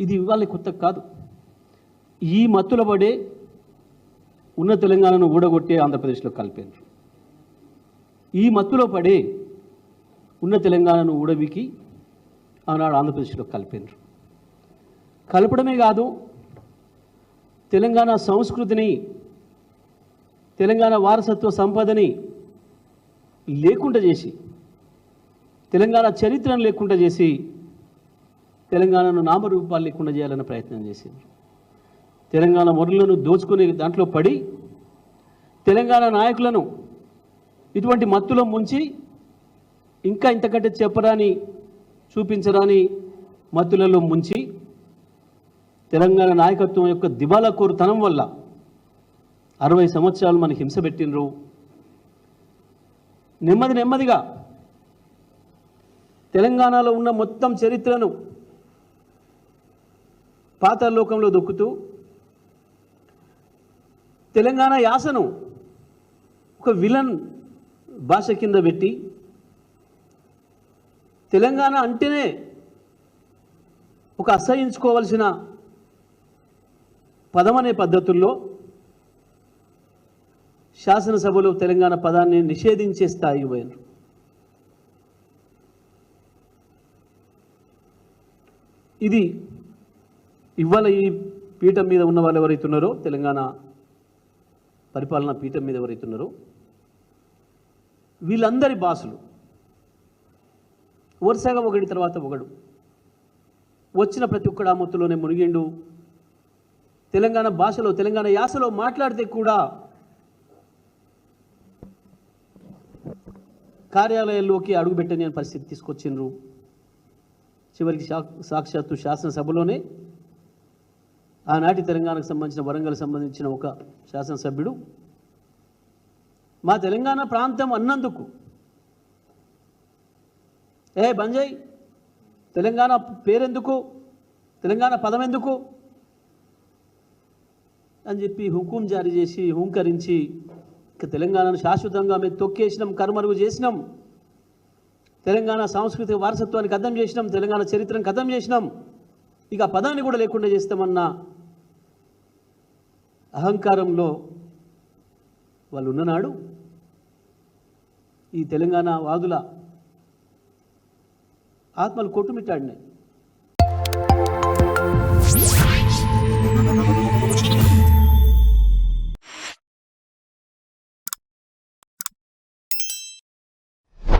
ఇది ఇవాళ కొత్త కాదు. ఈ మత్తుల పడే ఉన్న తెలంగాణను ఊడగొట్టే ఆంధ్రప్రదేశ్లో కలిపారు. ఈ మత్తులో పడే ఉన్న తెలంగాణను ఊడబికి ఆనాడు ఆంధ్రప్రదేశ్లో కలిపారు. కలపడమే కాదు, తెలంగాణ సంస్కృతిని, తెలంగాణ వారసత్వ సంపదని లేకుండా చేసి, తెలంగాణ చరిత్రను లేకుండా చేసి, తెలంగాణను నామరూపాలు లేకుండా చేయాలన్న ప్రయత్నం చేసింది. తెలంగాణ మొరలను దోచుకునే దాంట్లో పడి తెలంగాణ నాయకులను ఇటువంటి మత్తులో ముంచి ఇంకా ఇంతకంటే చెప్పరాని చూపించరాని మత్తులలో ముంచి తెలంగాణ నాయకత్వం యొక్క దివాలాకోరుతనం వల్ల 60 సంవత్సరాలు మనకి హింస పెట్టినరు. నెమ్మదిగా తెలంగాణలో ఉన్న మొత్తం చరిత్రను పాతాళలోకంలో దొక్కుతూ తెలంగాణ యాసను ఒక విలన్ భాష కింద పెట్టి తెలంగాణ అంటేనే ఒక అసహించుకోవాల్సిన పదమనే పద్ధతుల్లో శాసనసభలో తెలంగాణ పదాన్ని నిషేధించే స్థాయికి పోయారు. ఇది ఇవాళ ఈ పీఠం మీద ఉన్న వాళ్ళు ఎవరైతే ఉన్నారో, తెలంగాణ పరిపాలనా పీఠం మీద ఎవరైతే ఉన్నారో వీళ్ళందరి భాషలు వరుసగా ఒకటి తర్వాత ఒకడు వచ్చిన ప్రతి ఒక్కడు ఆ మొత్తులోనే మునిగిండు. తెలంగాణ భాషలో, తెలంగాణ యాసలో మాట్లాడితే కూడా కార్యాలయాల్లోకి అడుగుపెట్టని పరిస్థితి తీసుకొచ్చిండ్రు. చివరికి సాక్షాత్తు శాసనసభలోనే ఆనాటి తెలంగాణకు సంబంధించిన, వరంగల్ సంబంధించిన ఒక శాసనసభ్యుడు మా తెలంగాణ ప్రాంతం అన్నందుకు బంజయ్ తెలంగాణ పేరెందుకు, తెలంగాణ పదం ఎందుకు అని చెప్పి హుకుం జారీ చేసి హుంకరించి ఇక తెలంగాణను శాశ్వతంగా మేము తొక్కేసినాం, కనుమరుగు చేసినాం, తెలంగాణ సాంస్కృతిక వారసత్వాన్ని ఖతం చేసినాం, తెలంగాణ చరిత్రను ఖతం చేసినాం, ఇక ఆ పదాన్ని కూడా లేకుండా చేస్తామన్న అహంకారంలో వాళ్ళు ఉన్ననాడు ఈ తెలంగాణ వాదుల ఆత్మలు కొట్టుమిట్టాడినాయి.